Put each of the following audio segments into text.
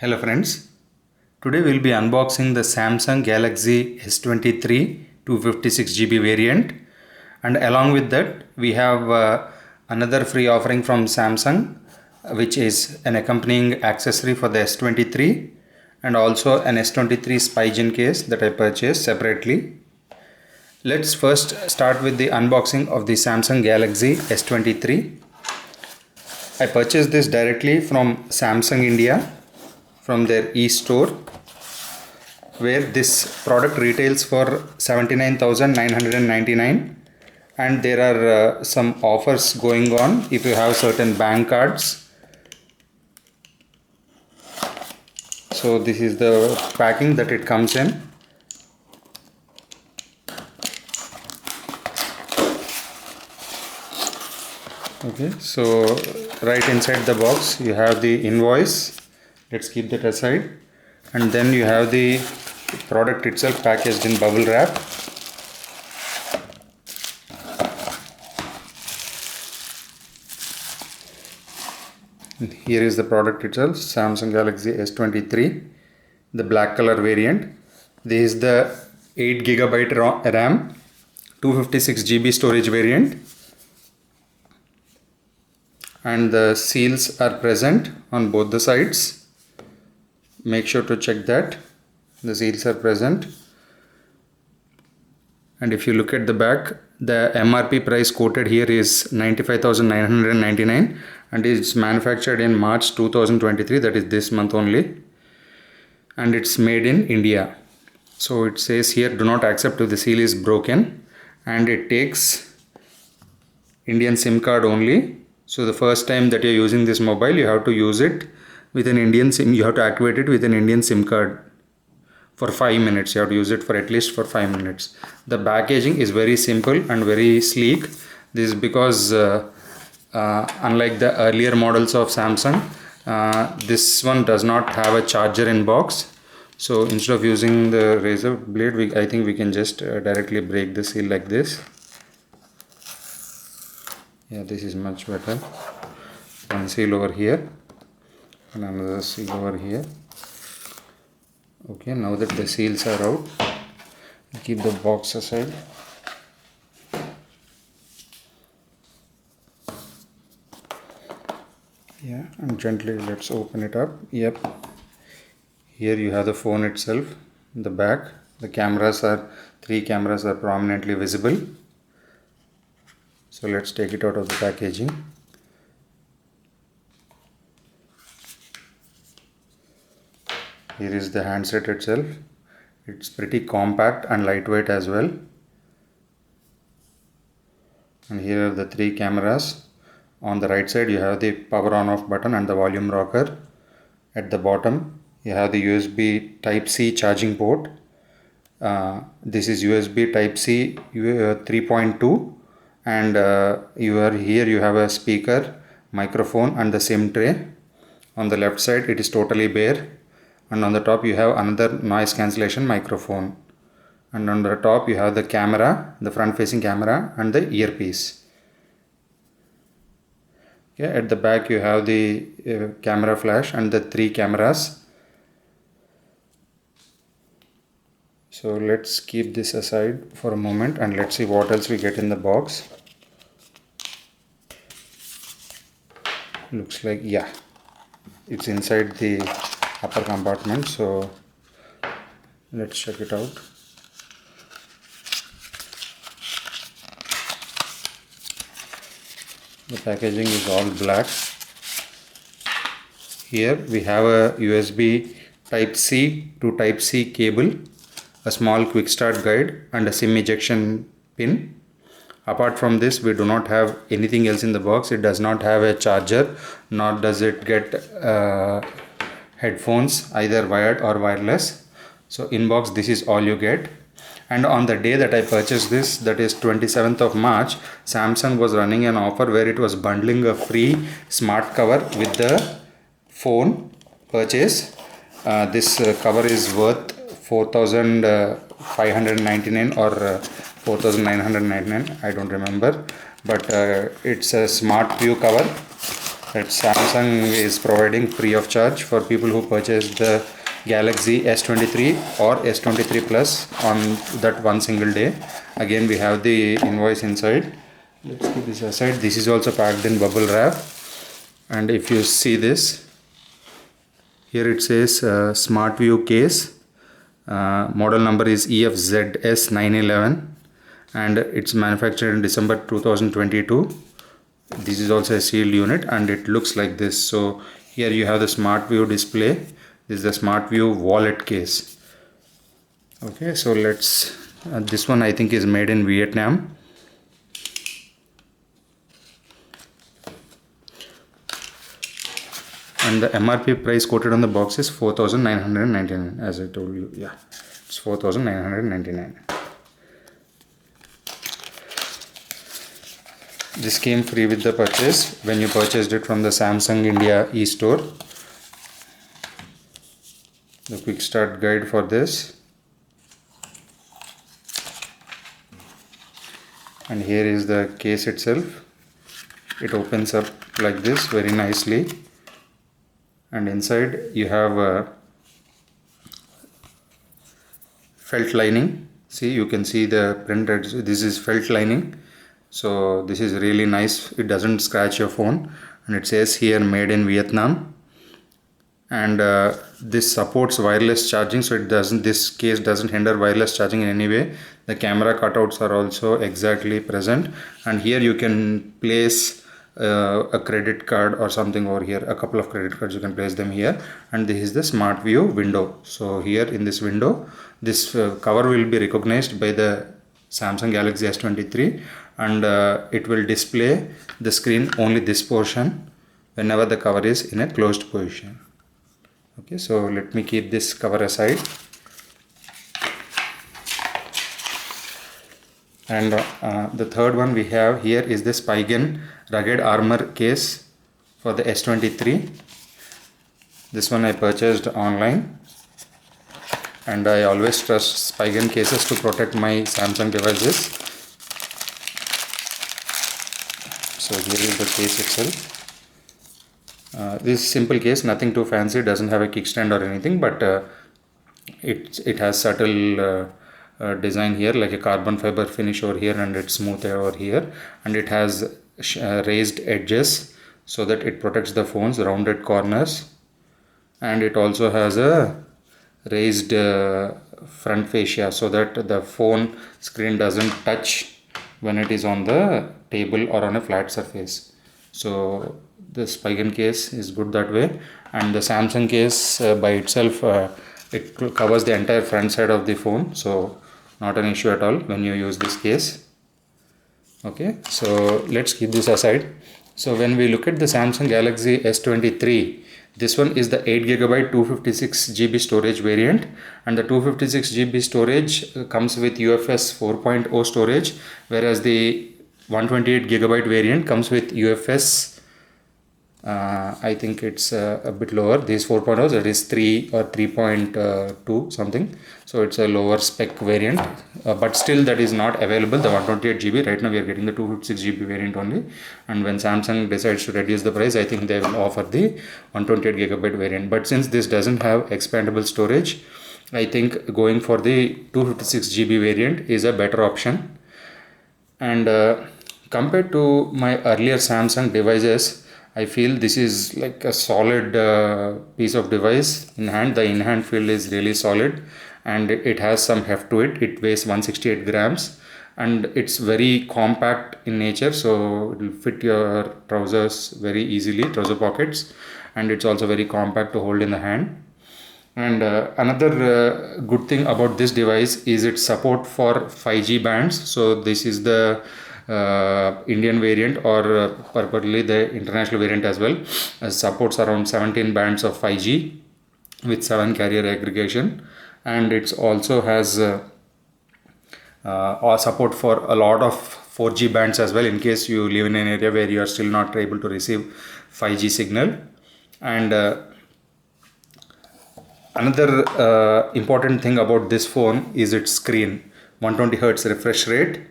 Hello friends, today we'll be unboxing the Samsung Galaxy S23 256GB variant, and along with that we have another free offering from Samsung, which is an accompanying accessory for the S23 and also an S23 SpyGen case that I purchased separately. Let's first start with the unboxing of the Samsung Galaxy S23. I purchased this directly from Samsung India, from their e-store, where this product retails for 79,999, and there are some offers going on if you have certain bank cards. So this is the packing that it comes in. Okay, so right inside the box you have the invoice. Let's keep that aside, and then you have the product itself packaged in bubble wrap. And here is the product itself, Samsung Galaxy S23, the black color variant. This is the 8GB RAM, 256GB storage variant, and the seals are present on both the sides. Make sure to check that the seals are present. And if you look at the back, the MRP price quoted here is 95,999, and it's manufactured in March 2023, that is this month only, and it's made in India. So it says here, do not accept if the seal is broken, and it takes Indian SIM card only. So the first time that you're using this mobile, you have to use it with an Indian SIM. You have to activate it with an Indian SIM card for 5 minutes. You have to use it for at least for 5 minutes. The packaging is very simple and very sleek. This is because unlike the earlier models of Samsung, this one does not have a charger in box. So instead of using the razor blade, I think we can just directly break the seal like this. Yeah, this is much better. One seal over here and another seal over here. Okay, now that the seals are out, keep the box aside. Yeah, and gently let's open it up. Yep, here you have the phone itself. In the back, the three cameras are prominently visible. So let's take it out of the packaging. Here is the handset itself. It's pretty compact and lightweight as well. And here are the three cameras. On the right side you have the power on off button and the volume rocker. At the bottom you have the USB Type-C charging port. This is USB Type-C 3.2, and here you have a speaker, microphone and the SIM tray. On the left side it is totally bare, and on the top you have another noise cancellation microphone, and on the top you have the camera, the front facing camera, and the earpiece. Okay, at the back you have the camera flash and the three cameras. So let's keep this aside for a moment and let's see what else we get in the box. Looks like, yeah, it's inside the upper compartment, so let's check it out. The packaging is all black. Here we have a USB Type-C to Type-C cable, a small quick start guide, and a SIM ejection pin. Apart from this, we do not have anything else in the box. It does not have a charger, nor does it get headphones, either wired or wireless. So in box this is all you get. And on the day that I purchased this, that is 27th of March, Samsung was running an offer where it was bundling a free smart cover with the phone purchase. This cover is worth 4,599 or 4,999, I don't remember, but it's a Smart View cover. that Samsung is providing free of charge for people who purchase the Galaxy S23 or S23 Plus on that one single day. Again, we have the invoice inside. Let's keep this aside. This is also packed in bubble wrap, and if you see this, here it says Smart View case. Model number is EFZS911 and it's manufactured in December 2022. This is also a sealed unit and it looks like this. So here you have the Smart View display. This is the Smart View wallet case. Okay, so let's this one I think is made in Vietnam. And the MRP price quoted on the box is 4,999, as I told you. Yeah, it's 4,999. This came free with the purchase when you purchased it from the Samsung India e-store. The quick start guide for this. And here is the case itself. It opens up like this very nicely. And inside you have a felt lining. See, you can see the print. This is felt lining. So this is really nice. It doesn't scratch your phone, and it says here made in Vietnam. And this supports wireless charging, so it doesn't. This case doesn't hinder wireless charging in any way. The camera cutouts are also exactly present, and here you can place a credit card or something over here. A couple of credit cards, you can place them here. And this is the Smart View window. So here in this window, this cover will be recognized by the Samsung Galaxy S23, and it will display the screen only this portion whenever the cover is in a closed position. Okay, so let me keep this cover aside. And the third one we have here is the Spigen rugged armor case for the S23. This one I purchased online, and I always trust Spigen cases to protect my Samsung devices. So here is the case itself. This simple case, nothing too fancy, doesn't have a kickstand or anything, but it has subtle design here, like a carbon fiber finish over here, and it's smooth over here, and it has raised edges so that it protects the phone's rounded corners, and it also has a raised front fascia so that the phone screen doesn't touch when it is on the table or on a flat surface. So the Spigen case is good that way, and the Samsung case by itself it covers the entire front side of the phone, so not an issue at all when you use this case. Okay, so let's keep this aside. So when we look at the Samsung Galaxy S23, this one is the 8GB 256GB storage variant, and the 256GB storage comes with UFS 4.0 storage, whereas the 128GB variant comes with UFS I think it's a bit lower. This 4.0, that is 3 or 3.2 something, so it's a lower spec variant, but still that is not available, the 128GB. Right now we are getting the 256GB variant only, and when Samsung decides to reduce the price, I think they will offer the 128GB variant. But since this doesn't have expandable storage, I think going for the 256GB variant is a better option. And compared to my earlier Samsung devices, I feel this is like a solid piece of device in hand. The in-hand feel is really solid, and it has some heft to it. It weighs 168 grams, and it's very compact in nature, so it will fit your trousers very easily, trouser pockets, and it's also very compact to hold in the hand. And another good thing about this device is its support for 5G bands. So this is the Indian variant, or purportedly the international variant as well, supports around 17 bands of 5G with 7 carrier aggregation, and it also has support for a lot of 4G bands as well, in case you live in an area where you are still not able to receive 5G signal. And another important thing about this phone is its screen. 120 Hz refresh rate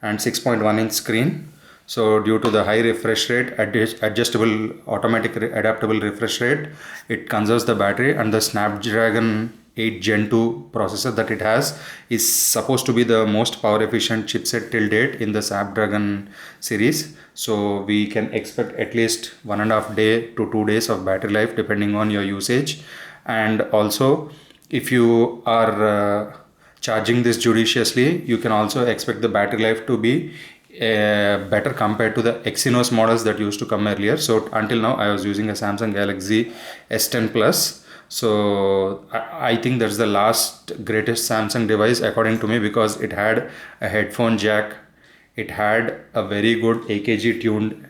and 6.1 inch screen. So due to the high refresh rate, adjustable automatic adaptable refresh rate, it conserves the battery, and the Snapdragon 8 Gen 2 processor that it has is supposed to be the most power efficient chipset till date in the Snapdragon series. So we can expect at least 1.5 day to 2 days of battery life depending on your usage. And also, if you are charging this judiciously, you can also expect the battery life to be better compared to the Exynos models that used to come earlier. So until now I was using a Samsung Galaxy S10 Plus. So I think that's the last greatest Samsung device according to me, because it had a headphone jack, it had a very good AKG tuned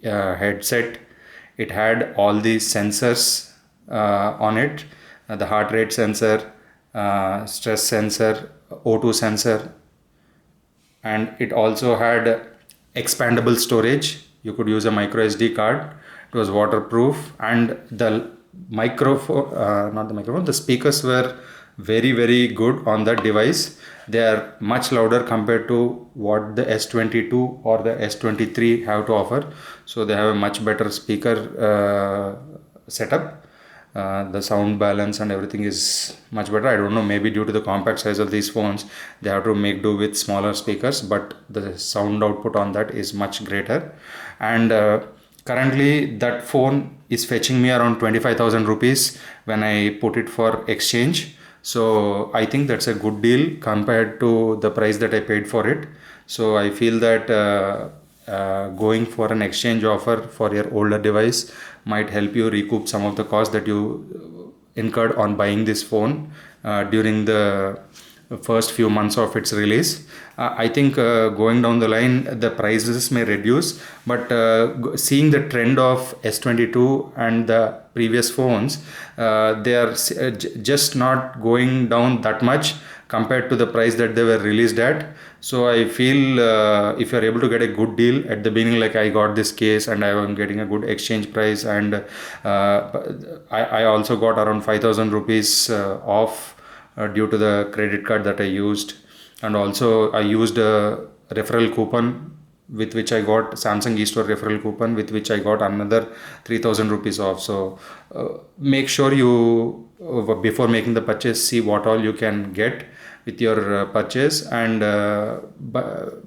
headset, it had all these sensors on it, the heart rate sensor, stress sensor, O2 sensor, and it also had expandable storage. You could use a micro SD card. It was waterproof, and the microphone, not the microphone, the speakers were very good on that device. They are much louder compared to what the S22 or the S23 have to offer. So they have a much better speaker setup. The sound balance and everything is much better. I don't know, maybe due to the compact size of these phones they have to make do with smaller speakers, but the sound output on that is much greater. And currently that phone is fetching me around 25,000 rupees when I put it for exchange. So I think that's a good deal compared to the price that I paid for it. So I feel that going for an exchange offer for your older device might help you recoup some of the cost that you incurred on buying this phone during the first few months of its release. I think going down the line the prices may reduce, but seeing the trend of S22 and the previous phones, they are just not going down that much compared to the price that they were released at. So I feel if you're able to get a good deal at the beginning, like I got this case and I am getting a good exchange price, and I also got around 5,000 rupees off due to the credit card that I used. And also I used a referral coupon with which I got Samsung eStore referral coupon, with which I got another 3,000 rupees off. So make sure you before making the purchase, see what all you can get with your purchase, and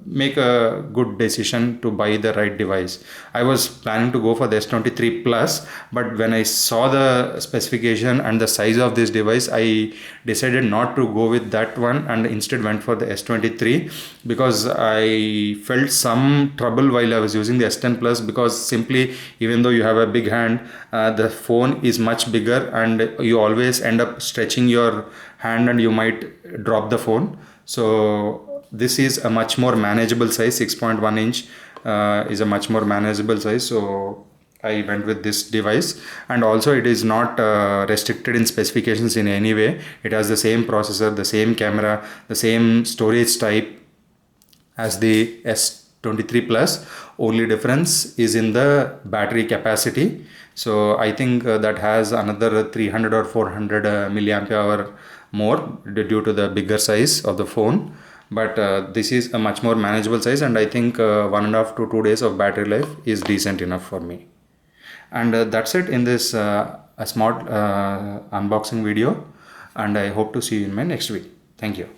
make a good decision to buy the right device. I was planning to go for the S23 Plus, but when I saw the specification and the size of this device, I decided not to go with that one and instead went for the S23, because I felt some trouble while I was using the S10 Plus, because simply, even though you have a big hand, the phone is much bigger and you always end up stretching your hand and you might drop the phone. So this is a much more manageable size. 6.1 inch is a much more manageable size. So I went with this device, and also it is not restricted in specifications in any way. It has the same processor, the same camera, the same storage type as the S23 Plus. Only difference is in the battery capacity. So I think that has another 300 or 400 milliampere hour more due to the bigger size of the phone. But this is a much more manageable size, and I think 1.5 to 2 days of battery life is decent enough for me. And that's it in this a smart unboxing video, and I hope to see you in my next video. Thank you.